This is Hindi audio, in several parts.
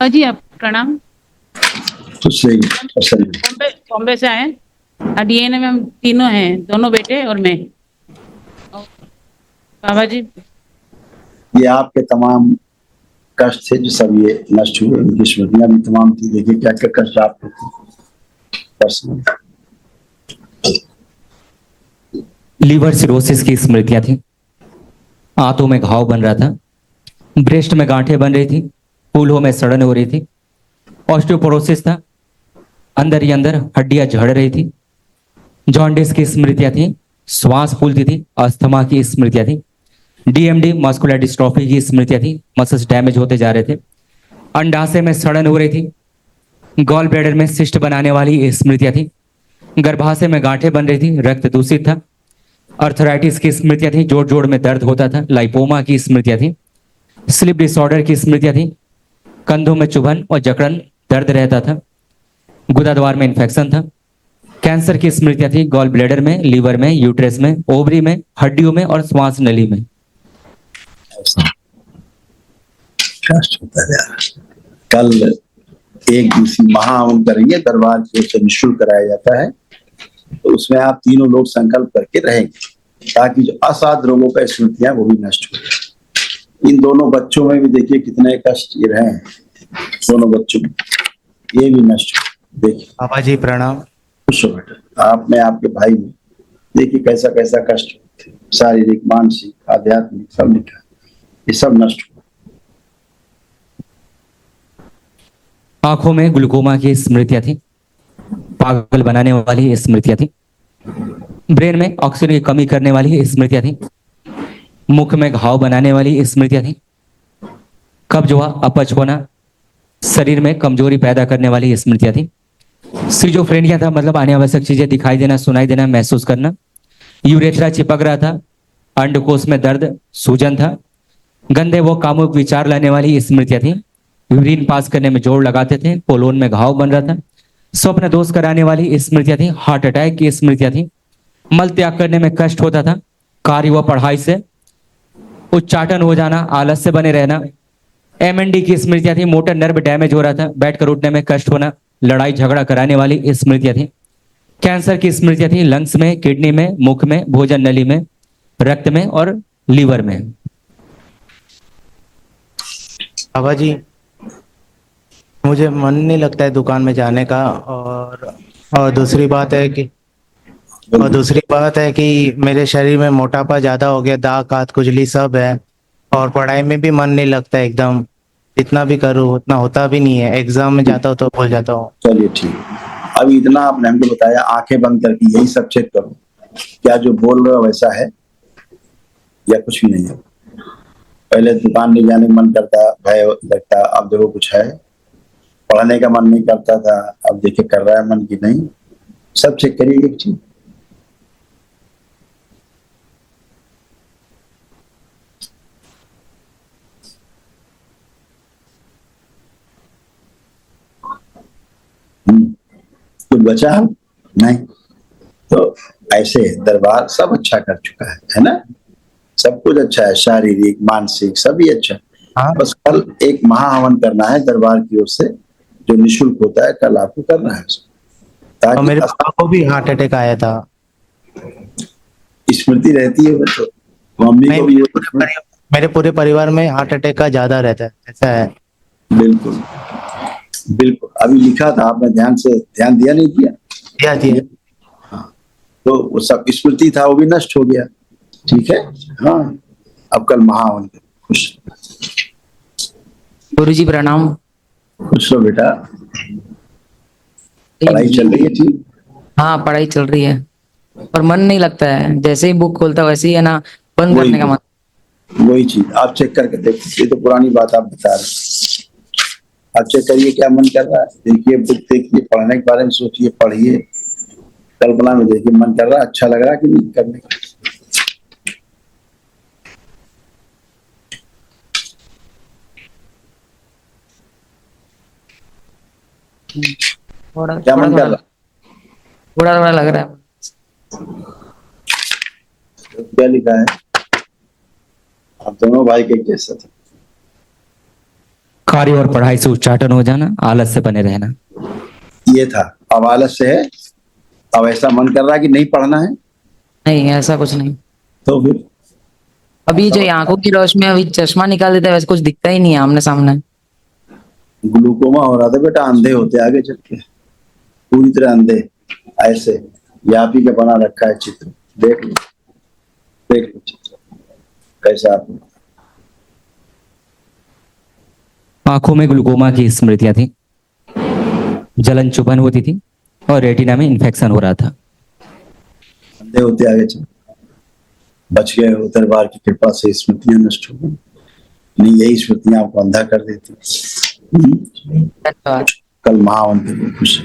जी आप प्रणाम। तो सही असल में बॉम्बे बॉम्बे से आए हैं। डीएनए में हम तीनों हैं, दोनों बेटे और मैं। और बाबा जी ये आपके तमाम कष्ट थे जो सब ये नष्ट हुए, उनकी स्मृतियां भी तमाम थी। देखिए क्या क्या कष्ट आपको थे पर्सनल। लीवर सिरोसिस की स्मृतियां थी। आंतों में घाव बन रहा था, ब्रेस्ट में गांठें बन रही थी, फूलों में सड़न हो रही थी, ऑस्टियोपोरोसिस था, अंदर ही अंदर हड्डियां झड़ रही थी, जॉन्डिस की स्मृतियां थी, श्वास फूलती थी, अस्थमा की स्मृतियां थी, डीएमडी मस्कुलर डिस्ट्रॉफी की स्मृतियां थी, मसल्स डैमेज होते जा रहे थे, अंडाशय में सड़न हो रही थी, गॉल ब्लैडर में सिस्ट बनाने वाली स्मृतियां थी, गर्भाशय में गांठें बन रही थी, रक्त दूषित था, अर्थराइटिस की स्मृतियां थी, जोड़ जोड़ में दर्द होता था, लाइपोमा की स्मृतियां थी, स्लीप डिसऑर्डर की स्मृतियां थी, कंधों में चुभन और जकड़न दर्द रहता था, गुदाद्वार में इन्फेक्शन था, कैंसर की स्मृतियां थी, गॉल ब्लैडर में, लीवर में, यूट्रस में, ओवरी में, हड्डियों में और श्वास नली में। कष्ट होता है। कल एक दूसरी महाहवन करेंगे, दरबार की ओर से निःशुल्क कराया जाता है, तो उसमें आप तीनों लोग संकल्प करके रहेंगे ताकि जो असाध रोगों का स्मृतियां वो भी नष्ट हो। इन दोनों बच्चों में भी देखिए कितने कष्ट ये रहे हैं, दोनों बच्चों में ये भी नष्ट हो। देखिए पापा जी प्रणाम। खुश हो बेटा, आप में आपके भाई में देखिए कैसा कैसा कष्ट होते, शारीरिक मानसिक आध्यात्मिक सब लिखा, ये सब नष्ट हो। आंखों में ग्लूकोमा की स्मृतियां थी, पागल बनाने वाली स्मृतियां थी, ब्रेन में ऑक्सीजन की कमी करने वाली स्मृतियां थी, मुख में घाव बनाने वाली स्मृतियां थी, कब्ज हुआ, अपच होना, शरीर में कमजोरी पैदा करने वाली स्मृतियां थी, सिजोफ्रेनिया था, मतलब अनावश्यक चीजें दिखाई देना, सुनाई देना, महसूस करना, यूरेथ्रा चिपक रहा था, अंडकोश में दर्द, सूजन था, गंदे वो कामुक विचार लाने वाली स्मृतियां थी, यूरिन पास करने में जोर लगाते थे, कोलोन में घाव बन रहा था, स्वप्न दोष कराने वाली स्मृतियां थी, हार्ट अटैक की स्मृतियां थी, मल त्याग करने में कष्ट होता था, कार्य व पढ़ाई से उच्चाटन हो जाना, आलस से बने रहना, एमएनडी की स्मृतियां थी, मोटर नर्व डैमेज हो रहा था, बैठकर उठने में कष्ट होना, लड़ाई झगड़ा कराने वाली स्मृतियां थी, कैंसर की स्मृतियां थी, लंग्स में, किडनी में, मुख में, भोजन नली में, रक्त में और लीवर में। पापा जी मुझे मन नहीं लगता है दुकान में जाने का, और दूसरी बात है कि मेरे शरीर में मोटापा ज्यादा हो गया, दाग कात खुजली सब है, और पढ़ाई में भी मन नहीं लगता है एकदम। जितना भी करूँ उतना होता भी नहीं है, एग्जाम में जाता हूँ तो भूल जाता हूँ। चलिए ठीक, अभी इतना आपने हमको बताया, आंखें बंद करके यही सब चेक करो, क्या जो बोल रहे हो वैसा है या कुछ भी नहीं है। पहले दुकान नहीं जाने का मन करता, भय लगता, अब देखो कुछ है, पढ़ने का मन नहीं करता था, अब देखिए कर रहा है मन की नहीं, सब चेक करिए एक चीज। कुछ बचा नहीं, तो ऐसे दरबार सब अच्छा कर चुका है ना, सब कुछ अच्छा है, शारीरिक मानसिक सभी अच्छा। हाँ बस कल एक महाहवन करना है दरबार की ओर से, जो निःशुल्क होता है, कल आपको करना है उसको, और ताकि मेरे पापा को भी हार्ट अटैक आया था। स्मृति रहती है बच्चों, मम्मी नहीं, को भी मेरे पूरे परिवार में हार्ट अटैक का ज्यादा रहता है, ऐसा है। बिल्कुल बिल्कुल, अभी लिखा था आपने ध्यान से ध्यान दिया नहीं किया? दिया दिया। हाँ, तो वो सब स्मृति था वो भी नष्ट हो गया, ठीक है। हाँ, अब कल महाहवन करो, खुश गुरुजी प्रणाम। खुश रहो बेटा, पढ़ाई चल रही है ठीक? हाँ पढ़ाई चल रही है, पर मन नहीं लगता है, जैसे ही बुक खोलता वैसे ही है ना, बंद करने का मन। वही चीज आप चेक करके देखिए, ये तो पुरानी बात आप बता रहे, आप चेक करिए क्या मन कर रहा है, देखिए बुक देखिए, पढ़ने के बारे में सोचिए, पढ़िए, कल्पना में देखिए मन कर रहा है, अच्छा लग रहा है कि नहीं करने का। थोड़ा क्या मन कर रहा थोड़ा लग रहा है। है? क्या लिखा है? आप दोनों भाई के कैसा था? कार्य और पढ़ाई से उच्चाटन हो जाना, आलस से बने रहना। ये था। अब आलस से है, अब ऐसा मन कर रहा है कि नहीं पढ़ना है, नहीं ऐसा कुछ नहीं। तो फिर अभी जो ये आंखों की रोशनी, अभी चश्मा निकाल देता है वैसे कुछ दिखता ही नहीं है आमने सामने। ग्लूकोमा हो रहा था बेटा, अंधे होते आगे चल के, पूरी तरह अंधे। ऐसे यहाँ भी का बना रखा है चित्र, देख लो, देख लो चित्र कैसा आपको। आंखों में ग्लूकोमा की स्मृतियां थी, जलन चुभन होती थी और रेटिना में इन्फेक्शन हो रहा था। अंधे होते आगे चल, बच गए हो, दरबार की कृपा से स्मृतियां नष्ट हो गई, नहीं यही स्मृतियां आपको अंधा कर देती। धन्यवाद। कल महावंत को खुश।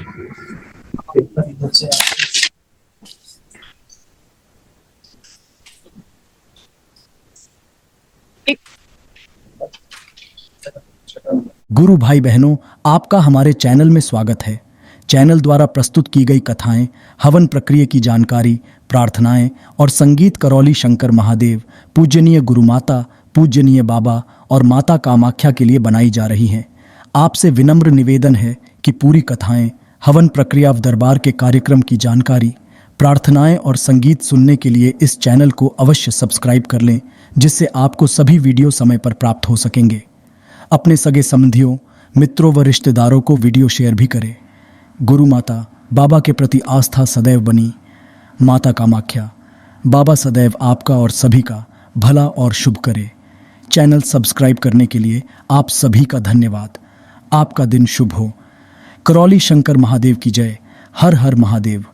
गुरु भाई बहनों, आपका हमारे चैनल में स्वागत है। चैनल द्वारा प्रस्तुत की गई कथाएं, हवन प्रक्रिया की जानकारी, प्रार्थनाएं और संगीत करौली शंकर महादेव, पूजनीय गुरु माता, पूजनीय बाबा और माता कामाख्या के लिए बनाई जा रही हैं। आपसे विनम्र निवेदन है कि पूरी कथाएं, हवन प्रक्रिया दरबार के कार्यक्रम की जानकारी, प्रार्थनाएं और संगीत सुनने के लिए इस चैनल को अवश्य सब्सक्राइब कर लें, जिससे आपको सभी वीडियो समय पर प्राप्त हो सकेंगे। अपने सगे संबंधियों, मित्रों व रिश्तेदारों को वीडियो शेयर भी करें। गुरु माता, बाबा के प्रति आस्था सदैव बनी। माता कामाख्या, बाबा सदैव आपका और सभी का भला और शुभ करे। चैनल सब्सक्राइब करने के लिए आप सभी का धन्यवाद। आपका दिन शुभ हो। करौली शंकर महादेव की जय। हर हर महादेव।